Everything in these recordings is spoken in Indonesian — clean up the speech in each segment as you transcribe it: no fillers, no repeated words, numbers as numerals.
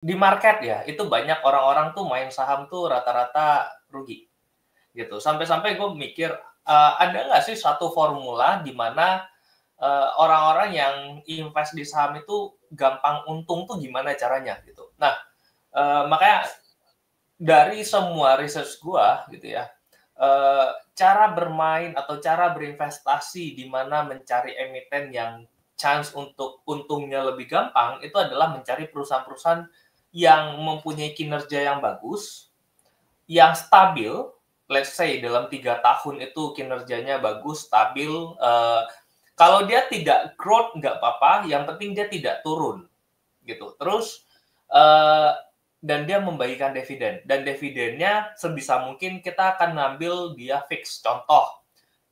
di market ya, itu banyak orang-orang tuh main saham tuh rata-rata rugi, gitu. Sampai-sampai gue mikir, ada nggak sih satu formula di mana, orang-orang yang invest di saham itu gampang untung tuh gimana caranya, gitu. Nah, makanya dari semua research gua gitu ya, cara bermain atau cara berinvestasi di mana mencari emiten yang chance untuk untungnya lebih gampang, itu adalah mencari perusahaan-perusahaan yang mempunyai kinerja yang bagus, yang stabil, let's say dalam 3 tahun itu kinerjanya bagus, stabil, kalau dia tidak growth nggak apa-apa, yang penting dia tidak turun, gitu. Terus, eee, dan dia membagikan dividen, dan dividennya sebisa mungkin kita akan ngambil dia fix. Contoh,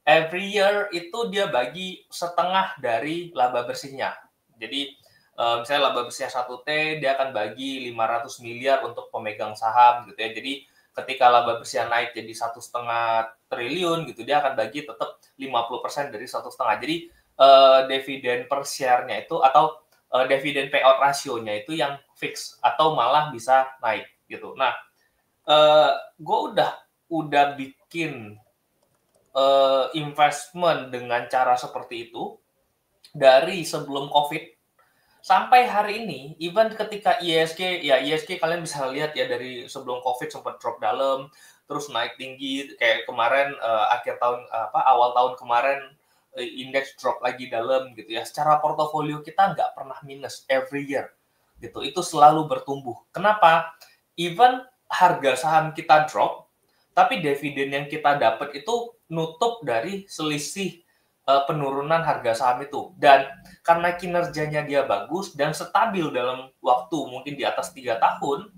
every year itu dia bagi setengah dari laba bersihnya. Jadi, misalnya laba bersihnya 1 T, dia akan bagi 500 miliar untuk pemegang saham gitu ya. Jadi ketika laba bersihnya naik jadi 1,5 triliun gitu, dia akan bagi tetap 50% dari 1,5. Jadi, dividen per share-nya itu atau, dividen payout ratio-nya itu yang fix atau malah bisa naik gitu. Nah, gue udah bikin investment dengan cara seperti itu dari sebelum COVID sampai hari ini. Even ketika ISG, ya ISG kalian bisa lihat ya dari sebelum COVID sempat drop dalam, terus naik tinggi kayak kemarin akhir tahun awal tahun kemarin indeks drop lagi dalam gitu ya. Secara portofolio kita nggak pernah minus every year gitu. Itu selalu bertumbuh. Kenapa? Even harga saham kita drop, tapi dividen yang kita dapat itu nutup dari selisih penurunan harga saham itu. Dan karena kinerjanya dia bagus dan stabil dalam waktu mungkin di atas 3 tahun,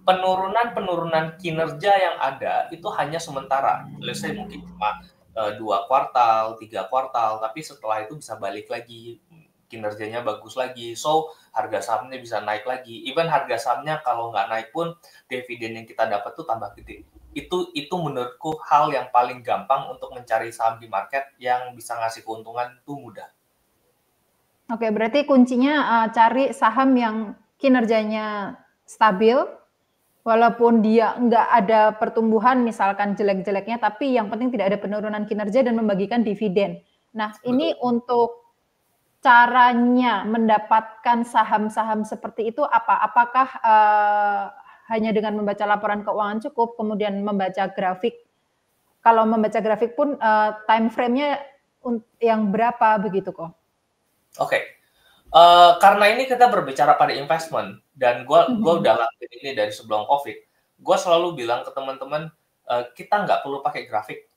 penurunan-penurunan kinerja yang ada itu hanya sementara. Let's say mungkin cuma 2 kuartal, 3 kuartal, tapi setelah itu bisa balik lagi, kinerjanya bagus lagi. So, harga sahamnya bisa naik lagi. Even harga sahamnya kalau nggak naik pun, dividen yang kita dapat tuh tambah gede. Itu menurutku hal yang paling gampang untuk mencari saham di market yang bisa ngasih keuntungan itu mudah. Oke, berarti kuncinya cari saham yang kinerjanya stabil, walaupun dia nggak ada pertumbuhan misalkan jelek-jeleknya, tapi yang penting tidak ada penurunan kinerja dan membagikan dividen. Nah, ini Betul. untuk caranya mendapatkan saham-saham seperti itu apa? Apakah hanya dengan membaca laporan keuangan cukup, kemudian membaca grafik? Kalau membaca grafik pun time frame-nya yang berapa begitu kok? Oke. Karena ini kita berbicara pada investment dan gue udah lakuin ini dari sebelum COVID. Gue selalu bilang ke teman-teman, kita nggak perlu pakai grafik.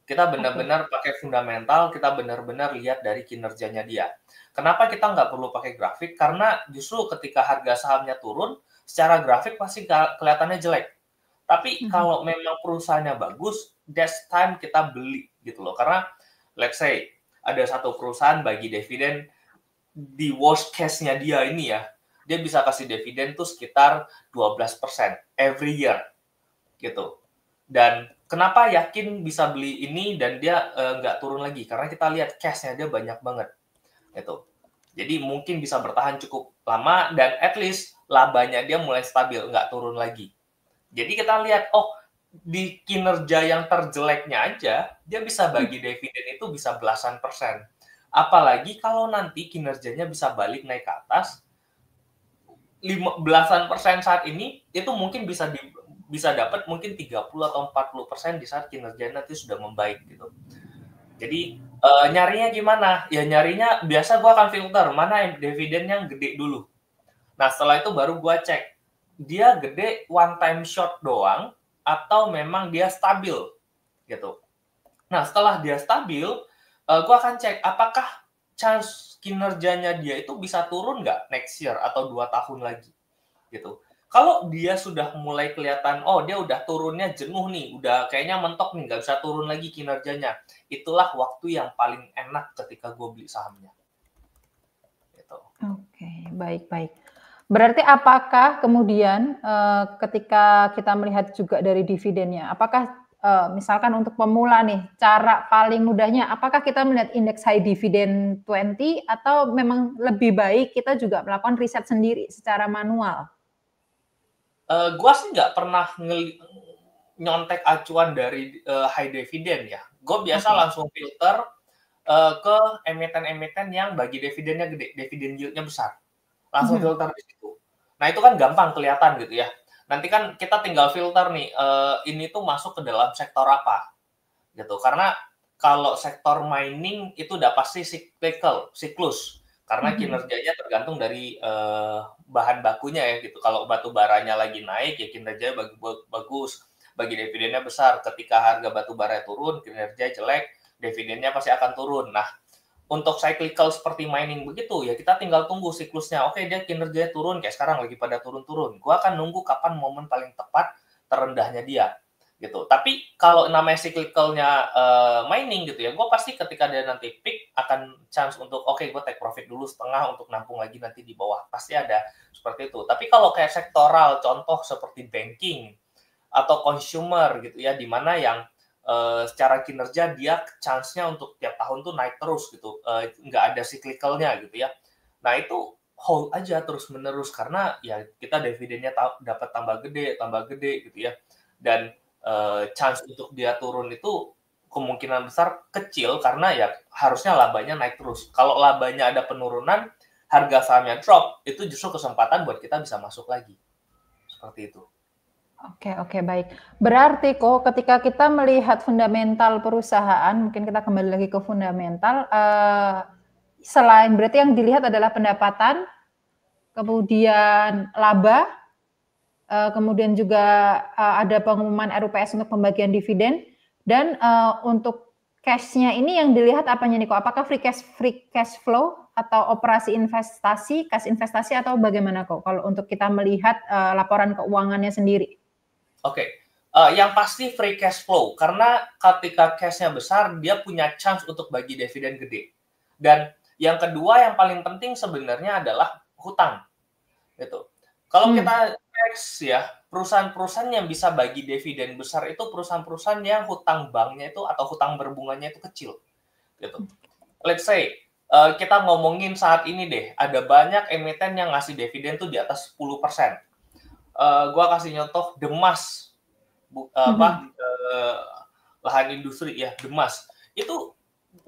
Kita benar-benar pakai fundamental, kita benar-benar lihat dari kinerjanya dia. Kenapa kita nggak perlu pakai grafik? Karena justru ketika harga sahamnya turun, secara grafik pasti kelihatannya jelek. Tapi kalau memang perusahaannya bagus, that's time kita beli gitu loh. Karena let's say ada satu perusahaan bagi dividen di worst case-nya dia ini ya, dia bisa kasih dividen tuh sekitar 12% every year gitu. Dan kenapa yakin bisa beli ini dan dia nggak turun lagi? Karena kita lihat cash-nya dia banyak banget gitu. Jadi mungkin bisa bertahan cukup lama dan at least labanya dia mulai stabil, nggak turun lagi. Jadi kita lihat, oh di kinerja yang terjeleknya aja, dia bisa bagi dividen itu bisa belasan persen. Apalagi kalau nanti kinerjanya bisa balik naik ke atas, belasan persen saat ini, itu mungkin bisa dapat mungkin 30 atau 40% di saat kinerjanya nanti sudah membaik gitu. Jadi nyarinya gimana? Ya nyarinya biasa gue akan filter mana yang dividen yang gede dulu. Nah setelah itu baru gue cek dia gede one time shot doang atau memang dia stabil gitu. Nah setelah dia stabil, gue akan cek apakah chance kinerjanya dia itu bisa turun nggak next year atau 2 tahun lagi gitu. Kalau dia sudah mulai kelihatan, oh dia udah turunnya jenuh nih, udah kayaknya mentok nih, nggak bisa turun lagi kinerjanya. Itulah waktu yang paling enak ketika gue beli sahamnya. Gitu. Oke, baik-baik. Berarti apakah kemudian ketika kita melihat juga dari dividennya, apakah misalkan untuk pemula nih, cara paling mudahnya apakah kita melihat indeks high dividend 20 atau memang lebih baik kita juga melakukan riset sendiri secara manual? Gua sih nggak pernah nyontek acuan dari, high dividend ya. Gue biasa Oke. langsung filter, ke emiten-emiten yang bagi dividennya gede, dividen yield-nya besar. Langsung Mhm. filter di situ. Nah, itu kan gampang kelihatan gitu ya. Nanti kan kita tinggal filter nih, ini tuh masuk ke dalam sektor apa, gitu. Karena kalau sektor mining itu udah pasti cyclical, siklus, karena Mhm. kinerjanya tergantung dari, bahan bakunya ya gitu. Kalau batu baranya lagi naik, ya kinerjanya bagus, bagi dividennya besar. Ketika harga batu bara turun, kinerja jelek, dividennya pasti akan turun. Nah, untuk cyclical seperti mining begitu, ya kita tinggal tunggu siklusnya. Oke, dia kinerjanya turun, kayak sekarang lagi pada turun-turun. Gua akan nunggu kapan momen paling tepat terendahnya dia, gitu. Tapi kalau namanya cyclical-nya mining gitu ya, gue pasti ketika dia nanti peak akan chance untuk oke, gue take profit dulu setengah untuk nampung lagi nanti di bawah. Pasti ada seperti itu. Tapi kalau kayak sektoral, contoh seperti banking atau consumer gitu ya, di mana yang secara kinerja dia chance-nya untuk tiap tahun tuh naik terus gitu, nggak ada cyclical-nya gitu ya. Nah itu hold aja terus-menerus karena ya kita dividennya dapat tambah gede gitu ya. Dan chance untuk dia turun itu kemungkinan besar kecil karena ya harusnya labanya naik terus. Kalau labanya ada penurunan, harga sahamnya drop, itu justru kesempatan buat kita bisa masuk lagi. Seperti itu. Oke oke, baik. Berarti kok ketika kita melihat fundamental perusahaan, mungkin kita kembali lagi ke fundamental, selain berarti yang dilihat adalah pendapatan, kemudian laba, kemudian juga, ada pengumuman RUPS untuk pembagian dividen dan, untuk cash-nya ini yang dilihat apanya nih kok? Apakah free cash flow atau operasi investasi, kas investasi atau bagaimana kok kalau untuk kita melihat, laporan keuangannya sendiri? Oke, yang pasti free cash flow, karena ketika cash-nya besar, dia punya chance untuk bagi dividen gede. Dan yang kedua yang paling penting sebenarnya adalah hutang, gitu. Kalau Mmm. kita cek ya, perusahaan-perusahaan yang bisa bagi dividen besar itu perusahaan-perusahaan yang hutang banknya itu atau hutang berbunganya itu kecil, gitu. Let's say, kita ngomongin saat ini deh, ada banyak emiten yang ngasih dividen tuh di atas 10%. Gua kasih contoh Demas. Mhm. Lahan industri ya, Demas. Itu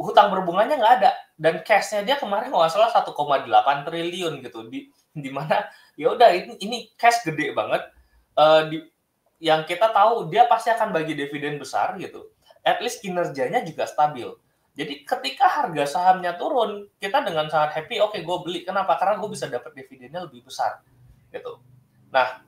hutang berbunganya nggak ada dan cash-nya dia kemarin kalau nggak salah 1,8 triliun gitu di mana ya udah ini cash gede banget di yang kita tahu dia pasti akan bagi dividen besar gitu. At least kinerjanya juga stabil. Jadi ketika harga sahamnya turun, kita dengan sangat happy, oke gue beli. Kenapa? Karena gue bisa dapat dividennya lebih besar gitu. Nah,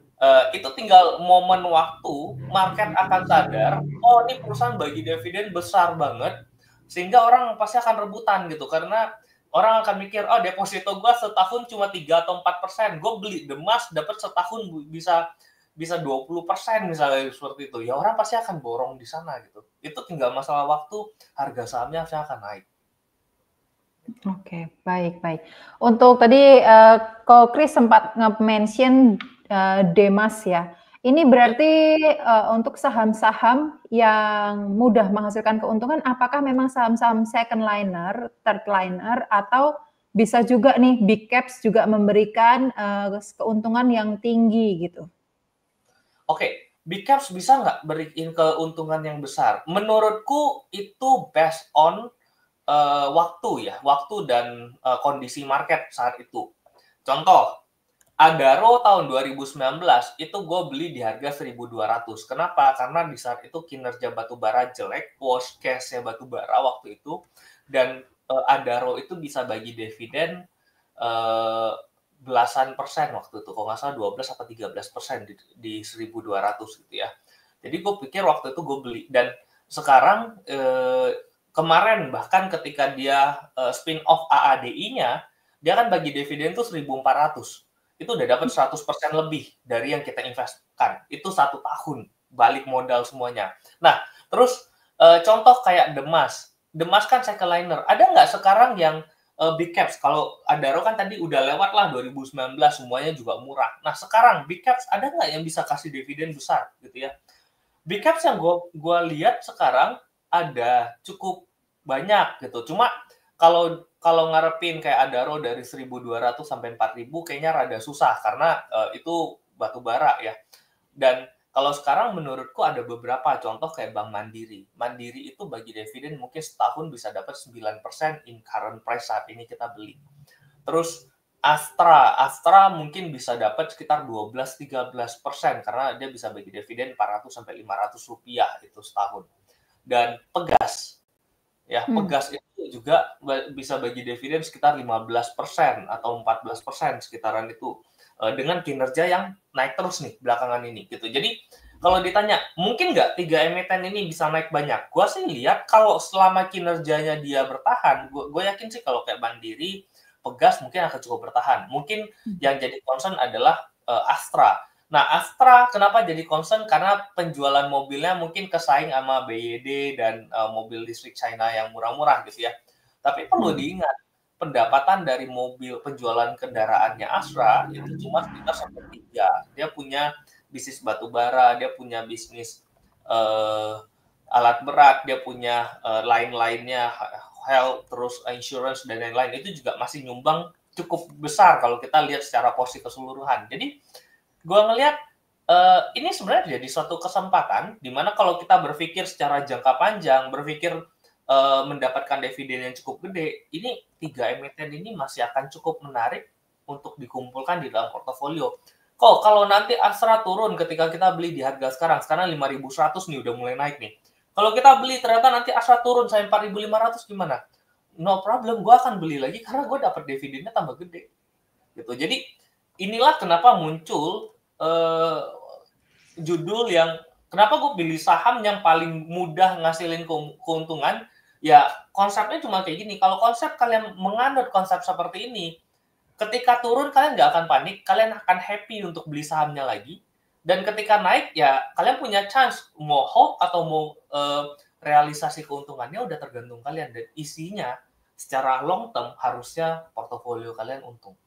itu tinggal momen waktu market akan sadar, oh ini perusahaan bagi dividen besar banget, sehingga orang pasti akan rebutan gitu. Karena orang akan mikir, oh deposito gue setahun cuma 3 atau 4%, gue beli Demas dapat setahun bisa bisa 20% misalnya seperti itu. Ya orang pasti akan borong di sana gitu. Itu tinggal masalah waktu, harga sahamnya pasti akan naik. Oke, baik baik. Untuk tadi, Ko Kris sempat nge-mention, Demas ya. Ini Ya. berarti, untuk saham-saham yang mudah menghasilkan keuntungan, apakah memang saham-saham second liner, third liner, atau bisa juga nih big caps juga memberikan, keuntungan yang tinggi gitu? Oke, big caps bisa nggak beriin keuntungan yang besar? Menurutku itu based on waktu ya, waktu dan kondisi market saat itu. Contoh, Adaro tahun 2019 itu gue beli di harga 1.200. Kenapa? Karena di saat itu kinerja batubara jelek, wash case-nya batubara waktu itu, dan Adaro itu bisa bagi dividen eh, belasan persen waktu itu, kalau nggak salah 12 atau 13% di 1.200 gitu ya. Jadi gue pikir waktu itu gue beli dan sekarang kemarin bahkan ketika dia spin off AADI-nya, dia kan bagi dividen tuh 1.400. Itu udah dapat 100% lebih dari yang kita investkan. Itu 1 tahun balik modal semuanya. Nah, terus contoh kayak Demas. Demas kan second liner. Ada nggak sekarang yang big caps? Kalau Adaro kan tadi udah lewat lah 2019 semuanya juga murah. Nah, sekarang big caps ada nggak yang bisa kasih dividen besar gitu ya? big caps yang gua lihat sekarang ada cukup banyak gitu. Cuma kalau kalau ngarepin kayak Adaro dari 1.200 sampai 4.000 kayaknya rada susah karena itu batu bara ya. Dan kalau sekarang menurutku ada beberapa contoh kayak Bank Mandiri. Mandiri itu bagi dividen mungkin setahun bisa dapat 9% in current price saat ini kita beli. Terus Astra mungkin bisa dapat sekitar 12-13% karena dia bisa bagi dividen 400 sampai 500 rupiah itu setahun. Dan Pegas, ya Pegas itu juga bisa bagi dividen sekitar 15% atau 14% sekitaran itu dengan kinerja yang naik terus nih belakangan ini gitu. Jadi kalau ditanya mungkin nggak 3 emiten ini bisa naik banyak, gue sih lihat kalau selama kinerjanya dia bertahan, gue yakin sih kalau kayak Mandiri, Pegas mungkin akan cukup bertahan. Mungkin yang jadi concern adalah Astra. Nah, Astra kenapa jadi concern? Karena penjualan mobilnya mungkin kesaing sama BYD dan mobil listrik China yang murah-murah gitu ya. Tapi perlu diingat, pendapatan dari mobil penjualan kendaraannya Astra itu cuma sekitar 1/3. Dia punya bisnis batu bara, dia punya bisnis alat berat, dia punya lain-lainnya, health, terus insurance, dan lain-lain. Itu juga masih nyumbang cukup besar kalau kita lihat secara porsi keseluruhan. Jadi, gue ngelihat ini sebenarnya jadi suatu kesempatan di mana kalau kita berpikir secara jangka panjang, berpikir mendapatkan dividen yang cukup gede, ini 3 emiten ini masih akan cukup menarik untuk dikumpulkan di dalam portofolio. Kok kalau nanti Astra turun ketika kita beli di harga sekarang 5.100 nih udah mulai naik nih. Kalau kita beli ternyata nanti Astra turun sampai 4.500 gimana? No problem, gue akan beli lagi karena gue dapat dividennya tambah gede. Gitu. Jadi inilah kenapa muncul judul yang kenapa gue pilih saham yang paling mudah ngasilin keuntungan. Ya konsepnya cuma kayak gini. Kalau konsep kalian menganut konsep seperti ini, ketika turun kalian nggak akan panik, kalian akan happy untuk beli sahamnya lagi. Dan ketika naik ya kalian punya chance mau hold atau mau realisasi keuntungannya udah tergantung kalian. Dan isinya secara long term harusnya portofolio kalian untung.